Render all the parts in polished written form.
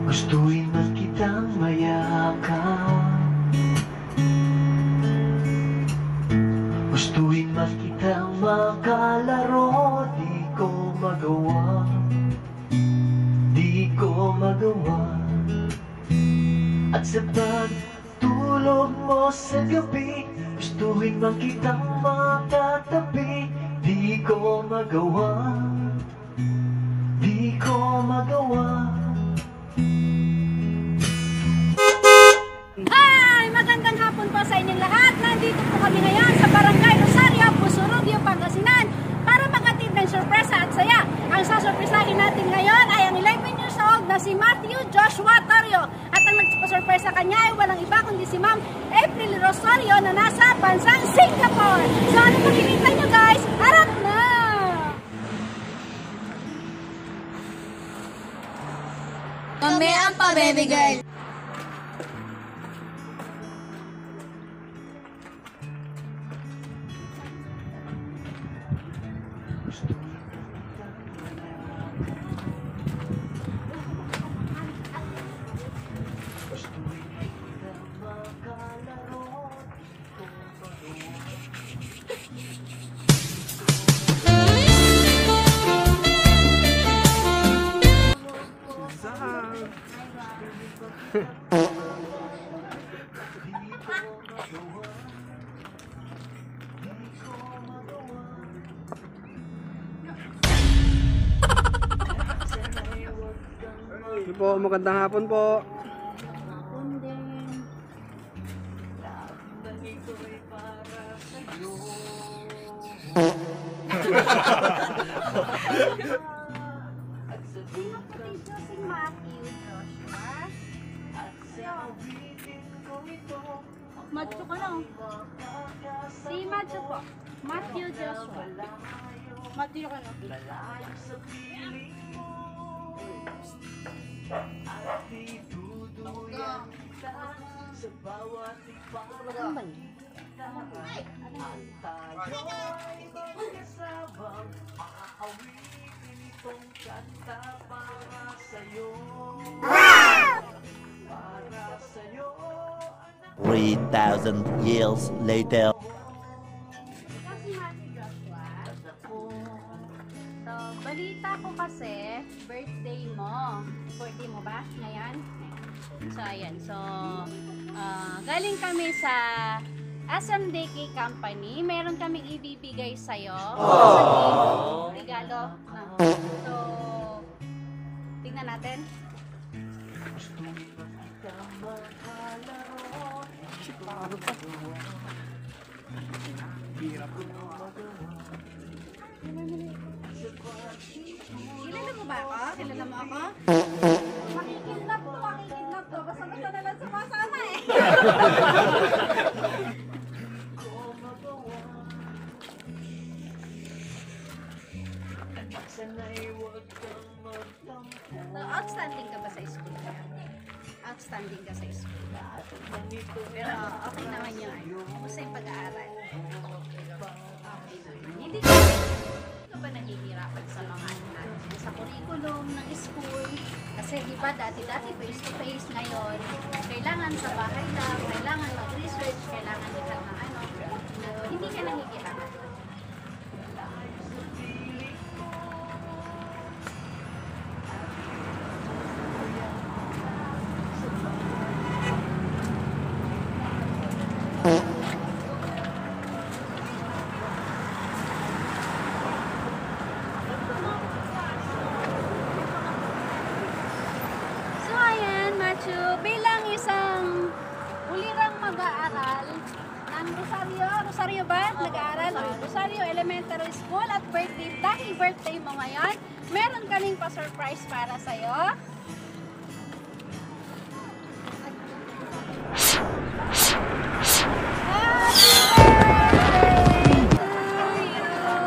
Gustuin man kitang mayakap, gustuin man kitang makalaro. Di ko magawa, di ko magawa. At sa pagtulog mo sa gabi, gustuin man kitang makatabi. Di ko magawa, di ko magawa. Hi! Magandang hapon po sa inyong lahat. Nandito po kami ngayon sa Barangay Rosario, Pusurugio, Pangasinan para maghatid ng sorpresa at saya. Ang sasurpresahin natin ngayon ay ang 11 years old na si Matthew Joshua Torrio. At ang nagpasurpresa kanya ay walang iba kundi si Ma'am April Rosario na nasa bansang Singapore. So ano makikita nyo guys? Harap na! Kami ang pa-baby girl. Po, magandang hapon po. Hapon din. Sino po dito si Matthew Joshua? Matthew ka lang. Si Matthew po. Matthew Joshua. Matthew ka lang. $3,000 years later. Kasi Matthew Joshua. So, balita ko kasi, birthday mo. Birthday mo ba? Ngayon? So, ayan. So, galing kami sa SMDK Company. Meron kaming ibibigay sa'yo. Regalo. So, tingnan natin. Kilala mo ba ako? Kilala mo ako? Makikidnap to. Basta-basta na lang sumasama eh. So, outstanding ka ba sa school? Outstanding ka sa school. Pero okay naman yun. Basta yung pag-aaral. Okay naman. Hindi ka ba nahihirapan sa mga sa curriculum ng school? Kasi diba dati face to face, ngayon kailangan sa bahay lang, kailangan mag-research, kailangan ikaw ng ano. Hindi ka nahihirapan. Bilang isang ulirang mag-aaral ng Rosario ba? Nag-aaral? Rosario Elementary School at dahil birthday mo ngayon, meron kaming pa-surprise para sa'yo.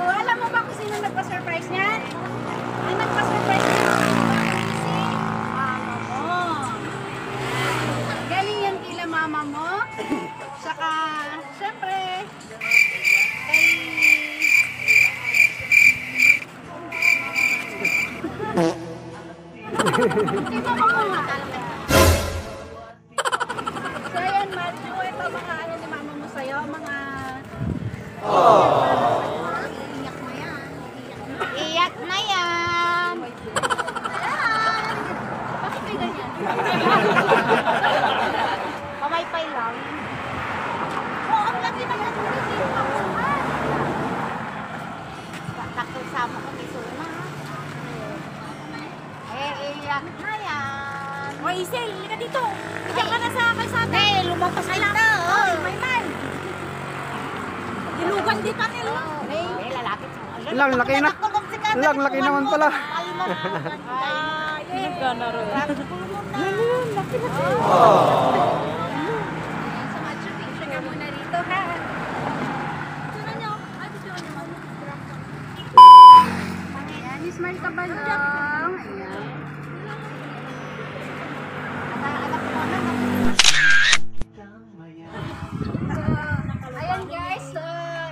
Alam mo ba kung sino nagpa-surprise niyan? Ang nagpa-surprise niyan si mama mo. Galing yan kila mama mo. Saka, syempre, kay... Di ba mo nga? Pamaypay lang. Oo, ang laki naman ng dito. Takot sama ko ni Suna. Iyak na yan. O, Isel, halika dito. Ika ka na sa kalsada. Lumampas ka na. May. Ilugan di pa nila. Lalaki. Lang, laki na. Lang, laki naman pala. Sa Machu Picchu ka muna rito, ha? Ayan, smile ka ba lang? Ayan. Anak mo na. Ayan guys,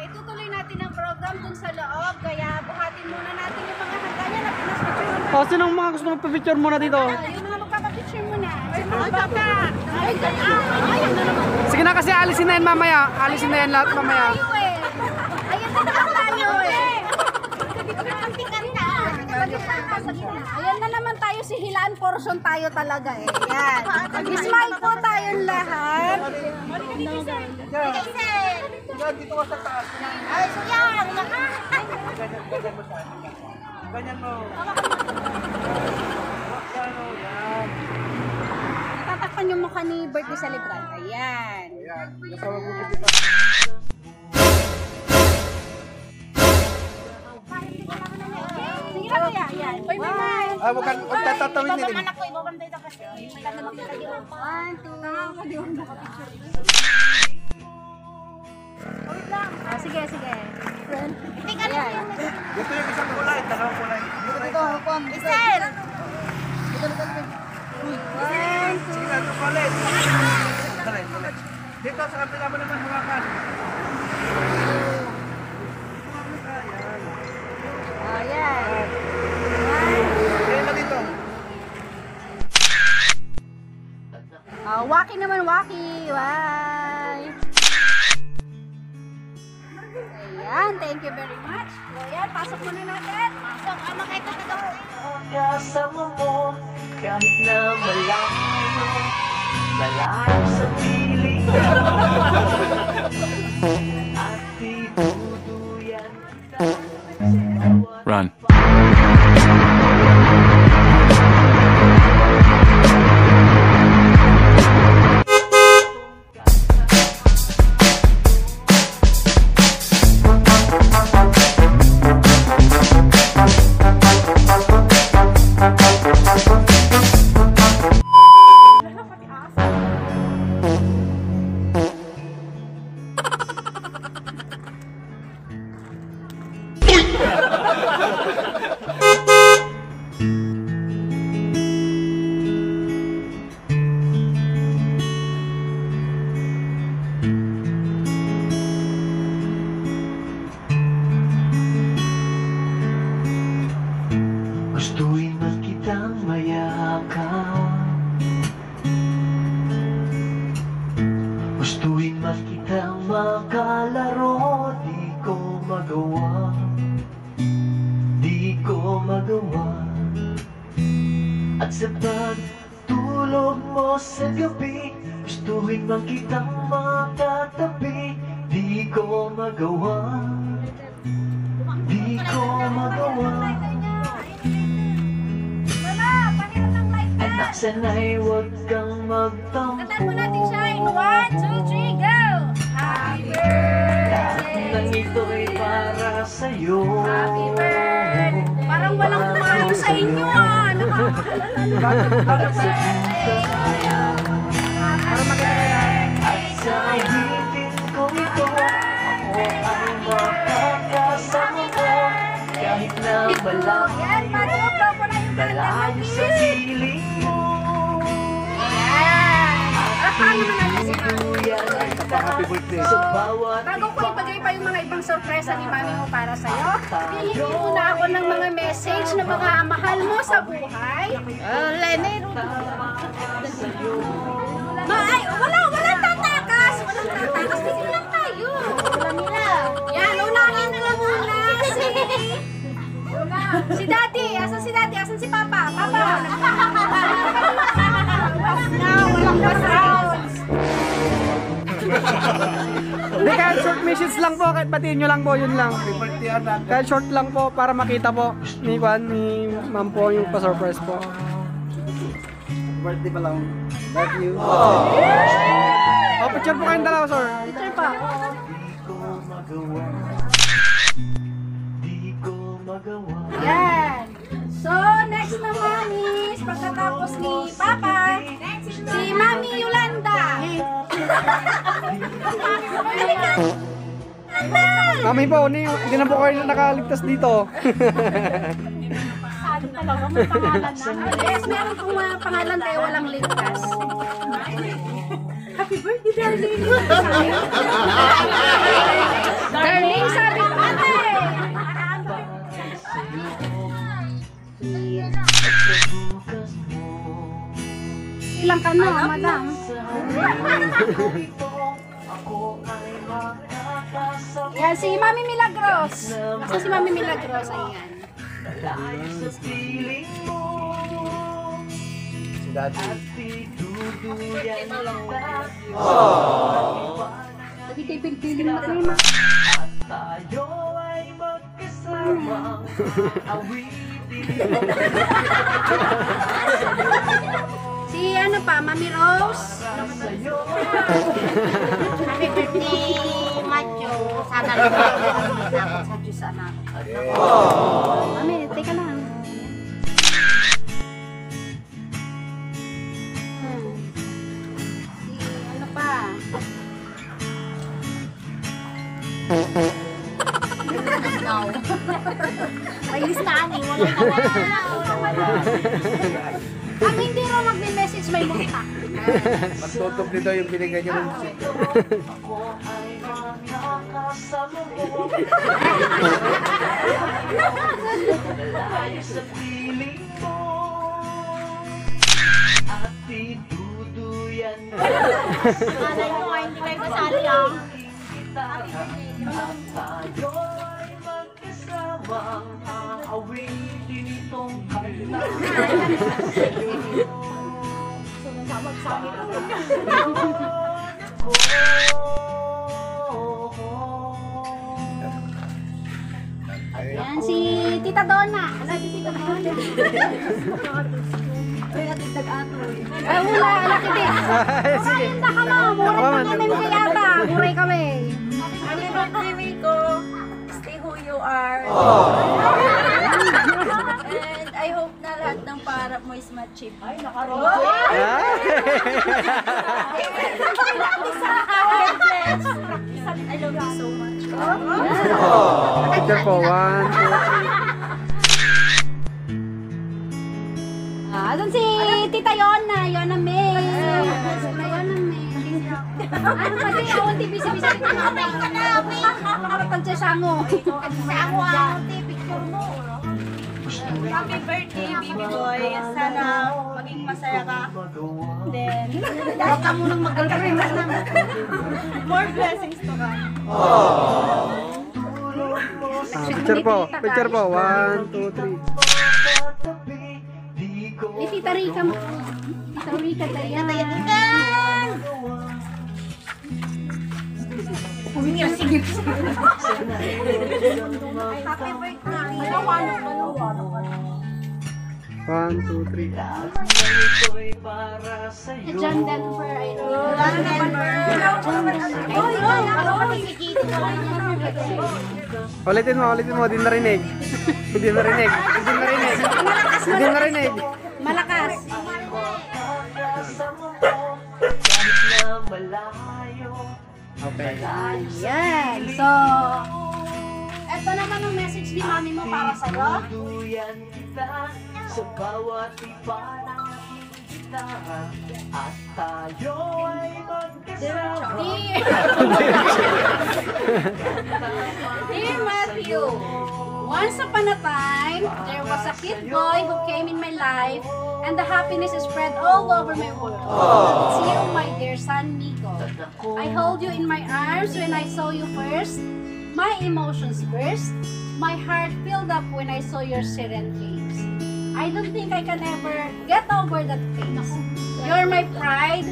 itutuloy natin ang program dun sa loob. Kaya buhatin muna natin yung mga handa niya na pinaspicture. O, sinong mga gusto magpa-picture muna dito? Yung mga magpapapicture muna. Ay, baka! Ay, ayan na naman. Sige na kasi alisin na yan mamaya. Alisin na yan lahat mamaya. Ayan na naman tayo eh. Ayan na naman tayo, si Hilaan portion tayo talaga eh. Yan. Smile po tayong lahat. Dito ka sa taas. Ay, so yan. Ganyan mo. Natatakpan yung mukha ni birthday celebrant. Ayan. Sige na kaya. Ayan. Bye-bye. Ah, huwag tatawin nila. Anak ko, ibabantay na kasi. Maganda makita di ba? 1, 2. Sige, sige. Tika na yung Dito yung isang kulay, dalawang kulay. Isel! Sige na, ito kulay. Dali. Dito sa kapila mo naman hawakan. Ayan. Kaya na dito. Waki naman, waki. Bye. Ayan, thank you very much. Ayan, pasok muna natin. Pasok, makita ka daw. Kasama mo kahit na malayo sa piling at itutuyan kita. Run. Gustuin man kitang mayakap, gustuin man kitang makalaro. Di ko magawa, di ko magawa. At sa pagtulog mo sa gabi, gustuin man kitang makatabi. Di ko magawa, di ko magawa. Anak, sana'y huwag kang magtampo. Katan mo natin siya in 1, 2, 3, go! Happy birthday! Lahat ng ito'y para sa'yo. Happy birthday! Parang walang tumayo sa inyo ah! Nakakakalala At sa awitin ko ito, ako ay makakasama mo. Kahit na Yan, matulog po na yung malayo sa piling mo. Paano naman natin si Mami? Happy birthday. Sa bawat Bago ko ipagay pa yung mga ibang sorpresa ni Mami mo para sa'yo, hihingi muna ako ng mga message na mga mahal mo sa buhay. Lenny, walang tatakas! Walang tatakas, kasi lang tayo. Wala nila. Yan, unahin na lang muna si Daddy. Asan si Daddy? Asan si Papa? Papa! message lang po, kahit batiin nyo lang po, yun lang. Birthday natin. Kahit short lang po, para makita po ni Juan, ni ma'am po, yung pa-surprise po. Birthday pa lang. Love you. Oh, picture po kayong dalawa, sir. Picture pa. Yan. So, next naman is pagkatapos ni Papa, si Mami Yolanda. Mami po, hindi na po kayo nakaligtas dito. Yes, meron pong mga pangalan kayo walang ligtas. Happy birthday, darling! Darling, sabi ko ate! Ilang ka na, madam? Yan, si Mami Milagros. Basta si Mami Milagros, ayan. Si Daddy. Sabi kayo pagpiling na kayo. Tayo ay magkasamang awitin. Si ano pa, Mami Rose. Happy birthday, Macho. Sana lang ako sa Diyos, anak. Mami, teka lang. Si ano pa? No. May listahan eh. Wala. Ang hindi raw mag-message may multa. Magtutok nito yung binigay niyo ng musik. Ako ay makakasama mo. Malayo sa piling mo. At ituduyan ka. Malay mo, hindi kayo kasali ah. Tayo ay magkasamang aawitin itong kanta. Yan, si Tita Donna. Wala si Tita Donna. Ay, wala. Laki din. Sige. Hindi ka mo. Muray kami mo yata. Muray kami. Happy birthday, Rico. Stay who you are. And I hope na lahat ng pangarap mo is ma-achieve. Ay, I love you so much. Picture po, 1, 2, 3. Asan si Tita Yona? Yona May. Yona May. Ano pa di? Awon TV sa bisa. Pagsasango. Sango ang picture mo. Happy birthday, baby boy. Sana maging masaya ka. Then, Huwag ka munang mag-girlfriend. more blessings to come. Picture po, 1, 2, 3. Ni Tita Rika mo. Tita Rika tayo. Happy birthday. Malawa. 1, 2, 3. Ito'y para sa'yo. John Denver. I know. Ulitin mo, di narinig. Hindi narinig. Hindi narinig. Malakas. Kahit na malayo. Okay. Ayan. So, eto naman ang message ni mami mo para sa'yo. Tuduyan kita sa bawat iparang kita. At tayo ay magkasama. Dear Matthew, once upon a time, there was a cute boy who came in my life and the happiness spread all over my world. It's you, my dear son, Nico. I hold you in my arms when I saw you first. My emotions burst. My heart filled up when I saw your serene face. I don't think I can ever get over that face. You're my pride,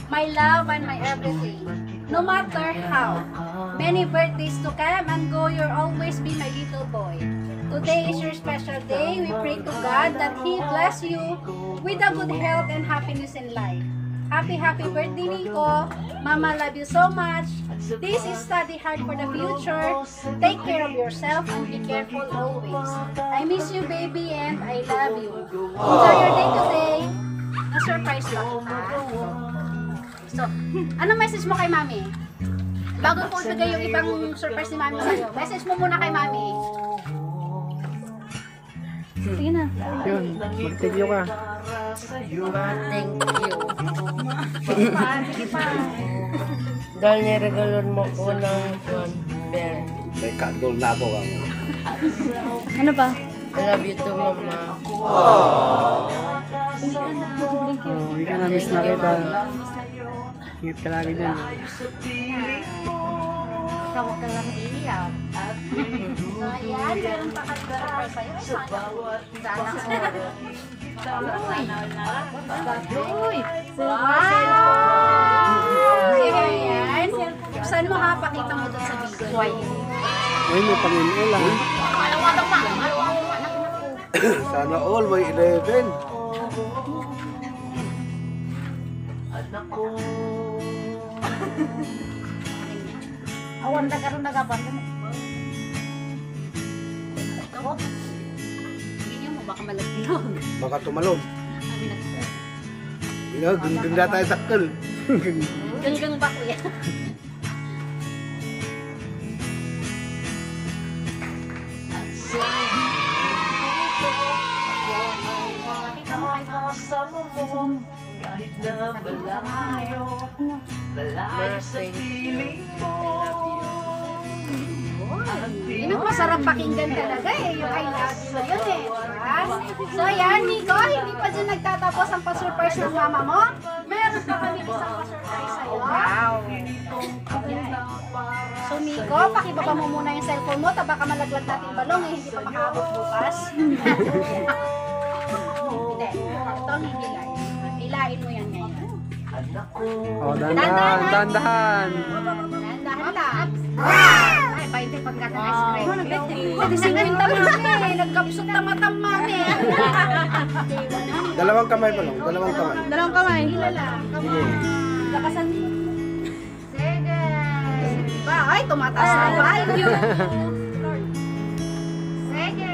my love, and my everything. No matter how Many birthdays to come and go. You'll always be my little boy. Today is your special day. We pray to God that He bless you with a good health and happiness in life. Happy birthday, Nico. Mama love you so much. This is study hard for the future. Take care of yourself and be careful always. I miss you, baby, and I love you. Enjoy your day today. Na-surprise lang kita. So, anong message mo kay Mami? Bago ko ibigay yung ibang surprise ni Mami sa'yo, message mo muna kay Mami. Sige na. Yun, mag-thank you ka. Thank you. Sige pa. Dahil niregalon mo ko ng bear. May kandol na ako. Ano pa? I love you too, Mama. Hindi ka na-miss na kita. Ingat ka lagi dyan. Ikaw ka lang iiyak. So, ayan. Meron pa kami surprise sa'yo. Sana Uy! Wow! Ayan. Saan mo ha? Pakita mo dun sa video. Uy, may Panginoon lang. Sana all may 11. Anak ko. Awan na karoon nagapan. Ako? Hindi mo baka malagyan. Baka tumalon. Kami nag- Ganda tayo takkel. Ganggang ba kuya? Kasama mo, kahit na malayo, malayo sa piling mo. Yun ang masarap pakinggan talaga eh, yung I love you na yun eh. Diba? So ayan, Nico, hindi pa dyan nagtatapos ang pa-surprise ng mama mo. Meron pa kami isang pa-surprise sa'yo. Wow! So Nico, pakibaba mo muna yung cellphone mo, baka malaglag natin yung balong eh, hindi pa makaabot bukas. Hindi, ito ang hindi live. Hilain mo yan ngayon. Oh, dahan-dahan, dahan-dahan. Dahan lang. Ay, painte pagkat ng ice cream. Pwede 50 mami. Nagkapsot na matang mami. Dalawang kamay pa lang. Dalawang kamay. Dalawang kamay. Hila lang. Lakasan. Sige. Diba? Ay, tumataas na value. Sige.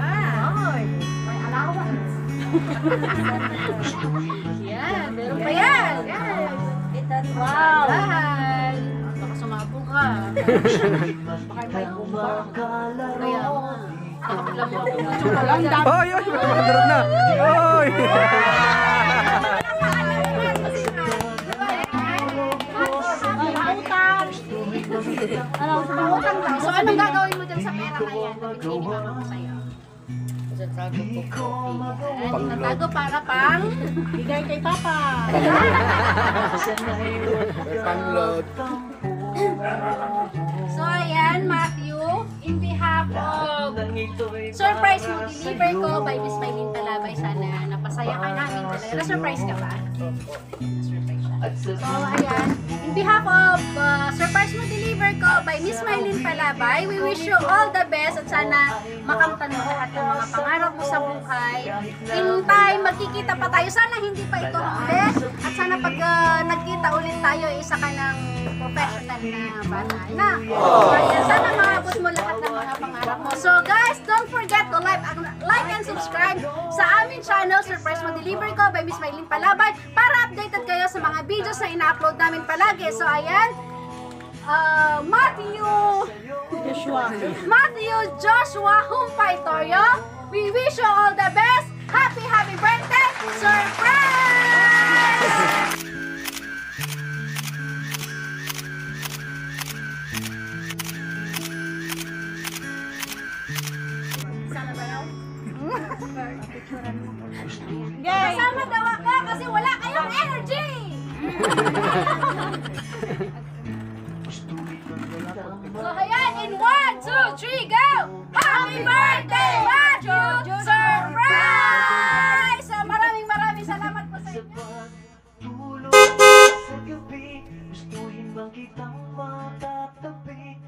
Ay, may allowance. Yan, meron pa yan. Wow. Mahal. Baka sumabog ka. Baka may kumba. Kaya, alam mo, chocolate. Oy, oy, makadarot na. Oy! So, anong gagawin mo dyan sa pera na yan? Binibigyan mo sa'yo. Tatago ko po. Natago para pang bigay kay Papa. May panglot. So, ayan, Matthew, in behalf of surprise mo deliver ko by Miss Maylin Talabay, sana napasaya ka namin talaga. Na-surprise ka ba? Surprise siya. So, ayan, in behalf of surprise mo deliver ko by Miss Maylin Palabay, we wish you all the best at sana makamtan mo at yung mga pangarap mo sa buhay. In time, magkikita pa tayo. Sana hindi pa ito huli. At sana pag nagkita ulit tayo, isa ka ng professional na bata. Na, kaya sana maabot mo lahat ng mga pangarap mo. So guys, don't forget to like and subscribe sa aming channel, Surprise Mo Deliver Ko by Miss Maylin Palabay, para updated kayo sa mga videos na ina-upload namin palagi. So ayan, Matthew Joshua Humpaytorio, we wish you all the best. Happy birthday! Surprise! Sana ba yun? Kasama daw ako kasi wala kayong energy! So ayan, in 1, 2, 3, go! Happy birthday, Matthew! Surprise! So maraming salamat po sa inyo. Tulog sa gabi, gustuhin bang kitang bata